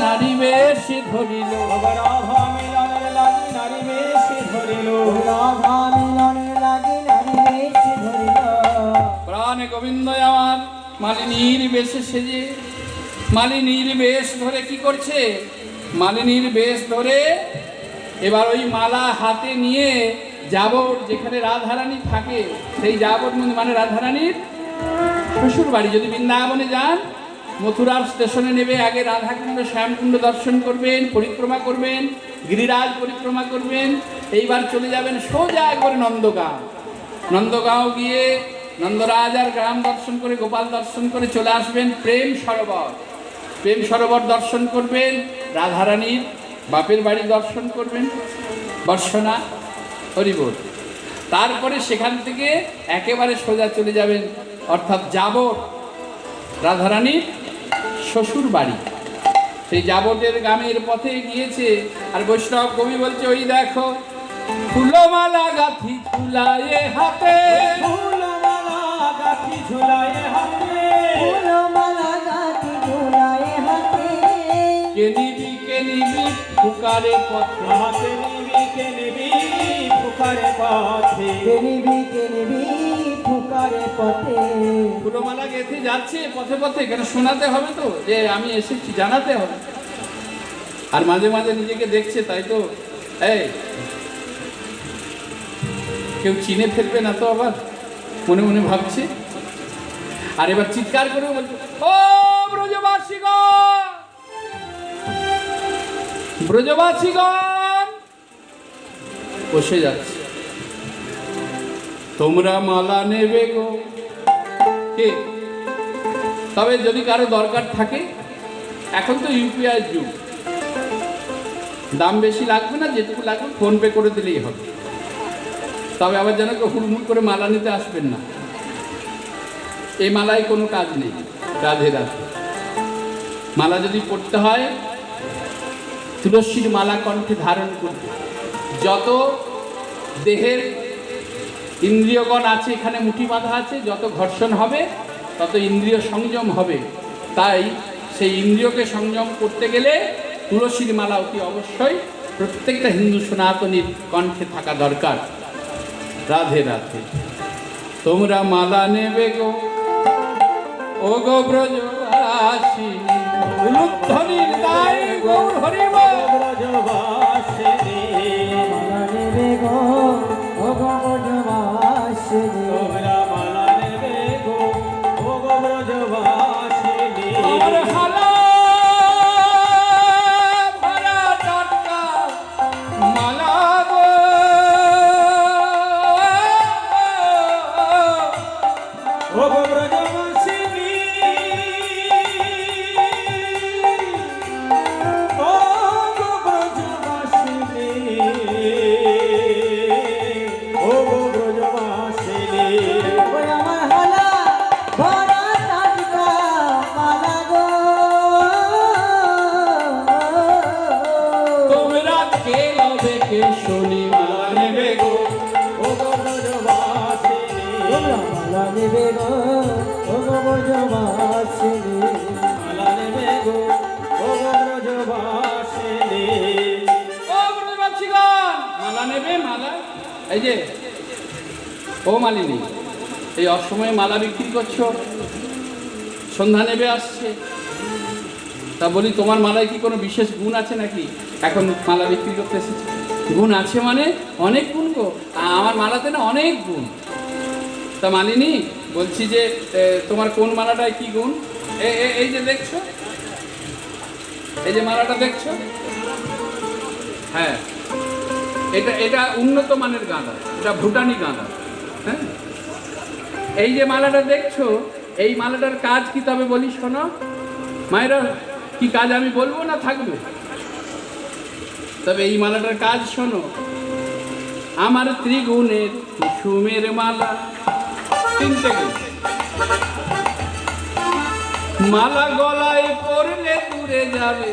নারী বেশ ধরিল, রাধা মিলনের লাগি নারী বেশ ধরিল, রাধা মিলনের লাগি নারী বেশ ধরিল। প্রাণে গোবিন্দ আমার মালিনীর বেশে সেজে, মালিনীর বেশ ধরে কি করছে? মালিনীর বেশ ধরে এবার ওই মালা হাতে নিয়ে যাবর যেখানে রাধারানী থাকে, সেই যাবর মানে রাধারানীর শ্বশুর বাড়ি। যদি বৃন্দাবনে যান, মথুরার স্টেশনে নেবে, আগে রাধাকুণ্ড শ্যামকুণ্ড দর্শন করবেন, পরিক্রমা করবেন, গিরিরাজ পরিক্রমা করবেন, এইবার চলে যাবেন সোজা একবারে নন্দগাঁও। নন্দগাঁও গিয়ে নন্দরাজার গ্রাম দর্শন করে, গোপাল দর্শন করে চলে আসবেন প্রেম সরোবর। প্রেম সরোবর দর্শন করবেন, রাধারানীর বাপের বাড়ি দর্শন করবেন, বর্ষনা হরিবোল। তারপরে সেখান থেকে একেবারে সোজা চলে যাবেন, অর্থাৎ যাবর রাধারানীর শ্বশুর বাড়ি। সেই যাবটের গ্রামের পথে গিয়েছে, আর বৈষ্ণব কবি বলছে, ওই দেখো ফুলমালা গাথি ঝুলায়ে হাতে, ফুলমালা গাথি ঝুলায়ে হাতে, ফুলমালা গাথি ঝুলায়ে হাতে, কে নিবি ফুকারে পথে, হাতে নিবি কে নিবি ফুকারে পথে, কে নিবি ফুকারে পথে। ফুলমালা গেঁথে যাচ্ছে পথে পথে, কেন শোনাতে হবে তো যে আমি এসেছি, জানাতে হবে। আর মাঝে মাঝে নিজেকে দেখছে, তাই তো এই কেউ চিনে ফেলবে না তো, আবার মনে মনে ভাবছে। আর এবার চিৎকার করে বলছে, ও ব্রজবাসীগণ, ব্রজবাসীগণ, বসে যাচ্ছে, তোমরা মালা নেবে গো। কে? তবে যদি কারো দরকার থাকে, এখন তো ইউপিআই যুগ, দাম বেশি লাগবে না, যেটুকু লাগবে ফোনপে করে দিলেই হবে। তবে আবার যেন কেউ হুড়মুড় করে মালা নিতে আসবেন না, এই মালায় কোনো কাজ নেই। রাধে রাধে। মালা যদি পড়তে হয়, তুলসীর মালা কণ্ঠে ধারণ করবে। যত দেহের ইন্দ্রিয়গণ আছে, এখানে মুঠি বাঁধা আছে, যত ঘর্ষণ হবে তত ইন্দ্রিয় সংযম হবে। তাই সেই ইন্দ্রিয়কে সংযম করতে গেলে তুলসীর মালা অতি অবশ্যই প্রত্যেকটা হিন্দু সনাতনীর কণ্ঠে থাকা দরকার। রাধে রাধে। তোমরা মালা নেবে গো, ও গো ব্রজবাসিনী, উলুধ্বনির দায় গৌর হরিবল। ব্রজবাসিনী, মালা নেবে গো, ও গো ব্রজবাসিনী, তোমরা মালা নেবে গো, ও গো ব্রজবাসিনী। আমার হালা ভরা টাটকা মালা গো, ও গো ব্রজবাসিনী, ও গো ব্রজবাসিনী, ও গো ব্রজবাসিনী। ওই আমার হালা ভরা টাটকা মালা গো, তোমরা কে লবে কে শুনি মালা নেবে গো, ও গো ব্রজবাসিনী, তোমরা মালা নেবে গো, ও গো ব্রজবাসিনী, মালা নেবে গো, ও গো ব্রজবাসিনী। ও ব্রজবাসীগণ, মালা নেবে মালা। এই যে ও মালিনী, এই অসময়ে মালা বিক্রি করছো, সন্ধ্যা নেবে আসছে, তা বলি তোমার মালায় কি কোনো বিশেষ গুণ আছে নাকি এখন মালা বিক্রি করতে এসেছে? গুণ আছে মানে অনেক গুণ গো, আমার মালাতে না অনেক গুণ। তা মালিনী বলছি যে তোমার কোন মালাটায় কি গুণ? এই যে দেখছো, এই যে মালাটা দেখছো, হ্যাঁ এটা উন্নত মানের গাঁদা, এটা ভুটানি গাঁদা। হ্যাঁ, এই যে মালাটা দেখছো, এই মালাটার কাজ কি তবে বলি শোনো মায়েরা, কি কাজ আমি বলবো না থাকবে? তবে এই মালাটার কাজ শোনো। আমার ত্রিগুণের কুসুমের মালা, তিনটে গুণ। মালা গলায় পড়লে দূরে যাবে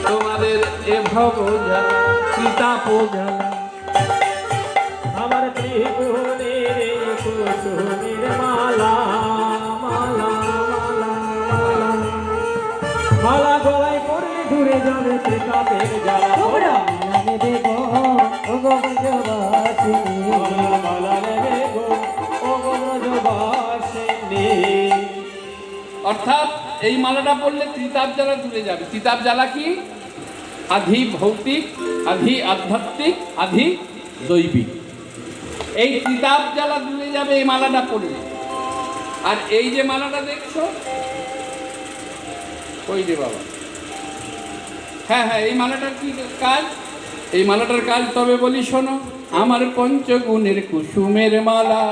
তোমাদের এ ভব জ্বালা, সীতাপ জ্বালা। আমার ত্রিগুণের কুসুমের মালা, মালা, মালা, মালা। মালা গলায় পড়লে দূরে যাবে ত্রিতাপের জ্বালা তোমরা মালা নেবে গো ও গো ব্রজবাসিনী মালা নেবে গো ও গো ব্রজবাসিনী। অর্থাৎ এই মালাটা পড়লে ত্রিতাপ জ্বালা দূরে যাবে। ত্রিতাপ জ্বালা কি? আধি ভৌতিক, আধি আধ্যাত্মিক, আধি দৈবিক। এই ত্রিতাপ জ্বালা দূরে যাবে এই মালাটা পড়লে। আর এই যে মালাটা দেখছো, ওই রে বাবা, হ্যাঁ হ্যাঁ, এই মালাটার কি কাজ? এই মালাটার কাজ তবে বলি শোনো। আমার পঞ্চগুণের কুসুমের মালা,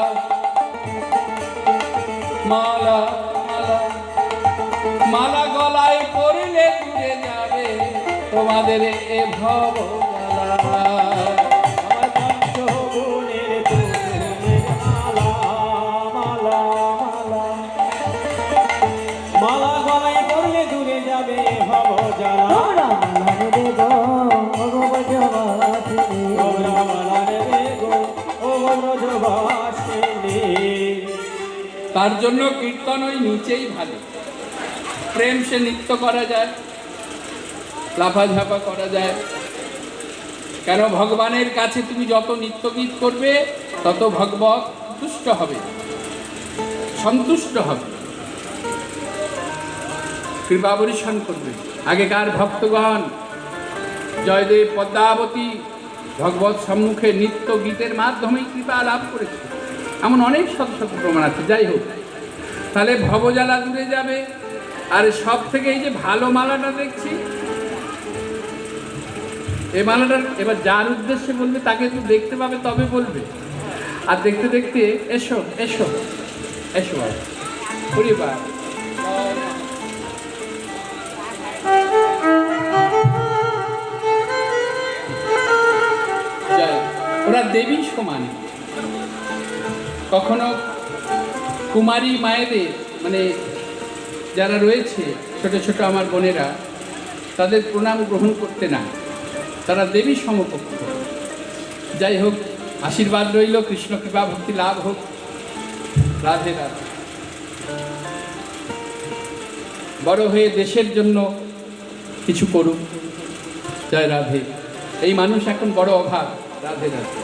মালা মালা মালা গলায় পড়লে দূরে যাবে তোমাদের এ ভব জ্বালা। আমার পঞ্চগুণের কুসুমের মালা, মালা মালা মালা গলায় পড়লে দূরে যাবে ভব জ্বালা। তোমরা মালা নেবে গো ও গো ব্রজবাসিনী তোমরা মালা নেবে গো ও গো ব্রজবাসিনী। তার জন্য কীর্তন ওই নিচেই ভালো। প্রেম সে নৃত্য করা যায়, লাফাঝাপা করা যায়। কেন? ভগবানের কাছে তুমি যত নিত্যগীত করবে তত ভগবত তুষ্ট হবে, সন্তুষ্ট হবে, কৃপা বর্ষণ করবে। আগেকার ভক্তগণ জয়দেব, পদ্মাবতী ভগবত সম্মুখে নিত্য গীতের মাধ্যমেই কৃপা লাভ করেছে। এমন অনেক শত শত প্রমাণ আছে। যাই হোক, তাহলে ভবজ্বালা দূরে যাবে। আর সব থেকে এই যে ভালো মালাটা দেখছি, এই মালাটার এবার যার উদ্দেশ্যে বলবে তাকে একটু দেখতে পাবে, তবে বলবে। আর দেখতে দেখতে এসো এসো এসো বাবা, পরিবার ওরা দেবী সমান। কখনো কুমারী মায়েদের, মানে যারা রয়েছে ছোট ছোট আমার বোনেরা, তাদের প্রণাম গ্রহণ করতে না, তারা দেবী সমকক্ষ। যাই হোক, আশীর্বাদ রইল, কৃষ্ণ কৃপা ভক্তি লাভ হোক। রাধে রাধে। বড় হয়ে দেশের জন্য কিছু করুক। জয় রাধে। এই মানুষ এখন বড় অভাব। রাধে রাধে।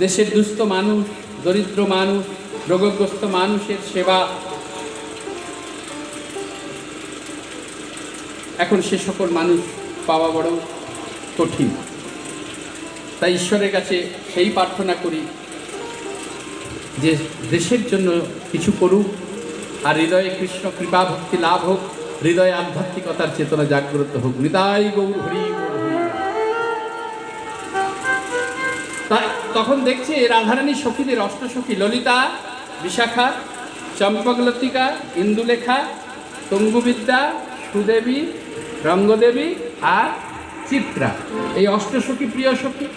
দেশের দুস্থ মানুষ, দরিদ্র মানুষ, রোগগ্রস্ত মানুষের সেবা, এখন সে সকল মানুষ পাওয়া বড় কঠিন। তাই ঈশ্বরের কাছে সেই প্রার্থনা করি যে দেশের জন্য কিছু করুক, আর হৃদয়ে কৃষ্ণ কৃপা ভক্তি লাভ হোক, হৃদয়ে আধ্যাত্মিকতার চেতনা জাগ্রত হোক। হৃদয় গৌর হরি গৌর হরি। তাই তখন দেখছি রাধারানী সখীদের অষ্টসখী ললিতা, বিশাখা, চম্পকলতিকা, ইন্দুলেখা, তঙ্গুবিদ্যা, সুদেবী, রঙ্গদেবী আর চিত্রা, এই অষ্টসখী প্রিয় সখী।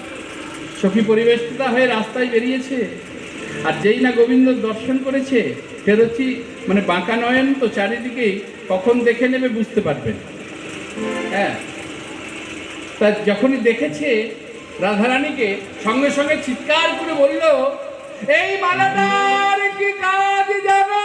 সখী পরিবেষ্টিতা হয়ে রাস্তায় বেরিয়েছে। আর যেই না গোবিন্দ দর্শন করেছে, ফেরোচি মানে বাঁকা নয়ন তো চারিদিকেই, কখন দেখে নেবে বুঝতে পারবেন। হ্যাঁ, তা যখনই দেখেছে রাধারানীকে, সঙ্গে সঙ্গে চিৎকার করে বলল, এই মালাটার কি কাজ জানো?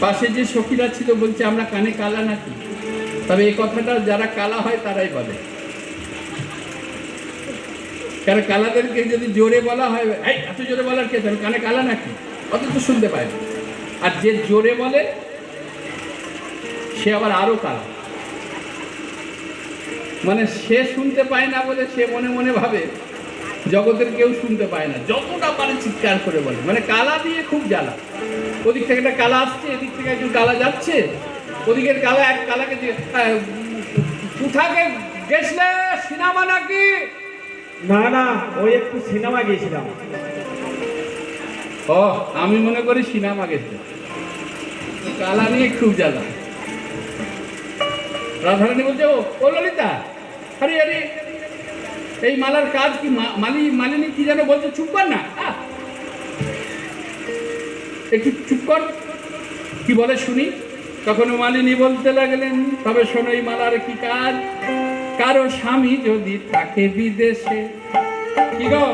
পাশে যে সখীরা ছিল বলছে, আমরা কানে কালা নাকি? তবে এই কথাটা যারা কালা হয় তারাই বলে। কারণ কালাদেরকে যদি জোরে বলা হয়, এই এত জোরে বলার কে, কানে কালা নাকি, অত তো শুনতে পায় না। আর যে জোরে বলে সে আবার আরো কালা, মানে সে শুনতে পায় না বলে সে মনে মনে ভাবে জগতের কেউ শুনতে পায় না, যতটা পারে চিৎকার করে বলে। মানে কালা দিয়ে খুব জ্বালা। ওদিক থেকে একটা কালা আসছে, এদিক থেকে একজন কালা যাচ্ছে, ওদিকের কালা এক কালাকে কোথাকে গেছলে, সিনেমা নাকি? না না, ওই একটু সিনেমা গিয়েছিলাম। ও, আমি মনে করি সিনেমা গেছে। কালা নিয়ে খুব জ্বালা। রাধারানী বলছে, ও ললিতা, আরে আরে এই মালার কাজ কি? মালিনী কি যেন বলছে, চুপ কর না, একটু চুপ কর, কি বলে শুনি। তখন মালিনী বলতে লাগলেন, তবে শোনো এই মালার কি কাজ। কারো স্বামী যদি থাকে বিদেশে, কি গো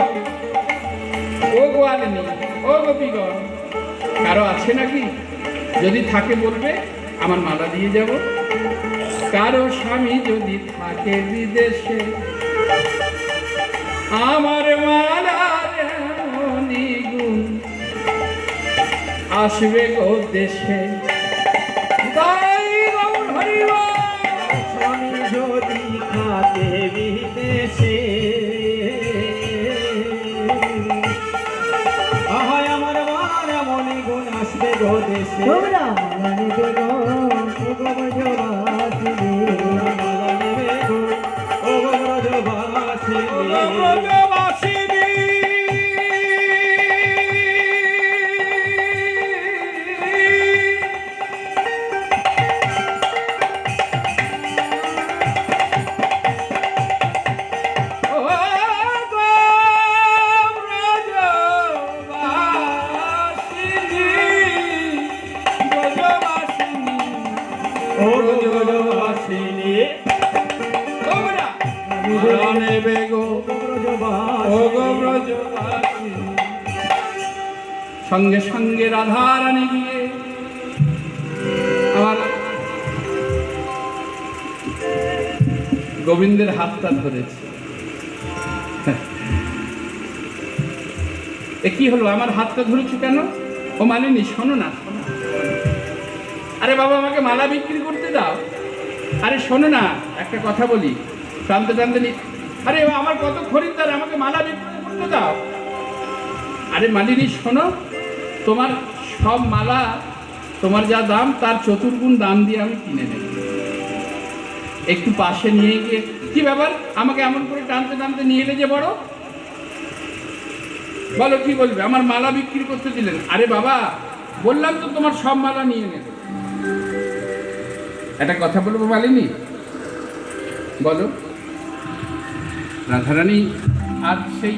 ও গোয়ালিনী, ও গোপীগণ, কারো আছে নাকি? যদি থাকে বলবে, আমার মালা দিয়ে যাব। কারো স্বামী যদি থাকে বিদেশে, আমার মালার এমনই গুণ আসবে গো দেশে। তাই গৌর হরিবল। স্বামী যদি থাকে বিদেশে, আহায় আমার মার মনে গুণ আসবে গো দেশে। তোমরা মালা নেবে গো ও গো ব্রজবাসিনী, মালা নেবে গো ও গো ব্রজবাসিনী। ব্রজবাসিনী। ও গো ব্রজবাসিনী, ব্রজবাসিনী, ও গো ব্রজবাসিনী। তোমরা মালা নেবে গো ও গো ব্রজবাসিনী। ব্রজবাসিনী। সঙ্গে সঙ্গে রাধারানী গিয়ে আমার গোবিন্দের হাতটা ধরেছে। এ কি হলো, আমার হাতটা ধরেছো কেন? ও মালিনী শোনো না, শোনো। আরে বাবা, আমাকে মালা বিক্রি করতে দাও। আরে শোনো না, একটা কথা বলি, টানতে টানতে আরে আমার কত খরিদ্দার, আমাকে মালা বিক্রি করতে দাও। আরে মালিনী শোনো, তোমার সব মালা, তোমার যা দাম তার চতুর্গুণ দাম দিয়ে আমি কিনে নেব। একটু পাশে নিয়ে গিয়ে, কি ব্যাপার, আমাকে এমন করে টানতে টানতে নিয়ে এলে যে বড়, বলো কি বলবে? আমার মালা বিক্রি করতে দিলেন? আরে বাবা, বললাম তো তোমার সব মালা নিয়ে নেবে। একটা কথা বলবো মালিনী, বলো। রাধারানী আর সেই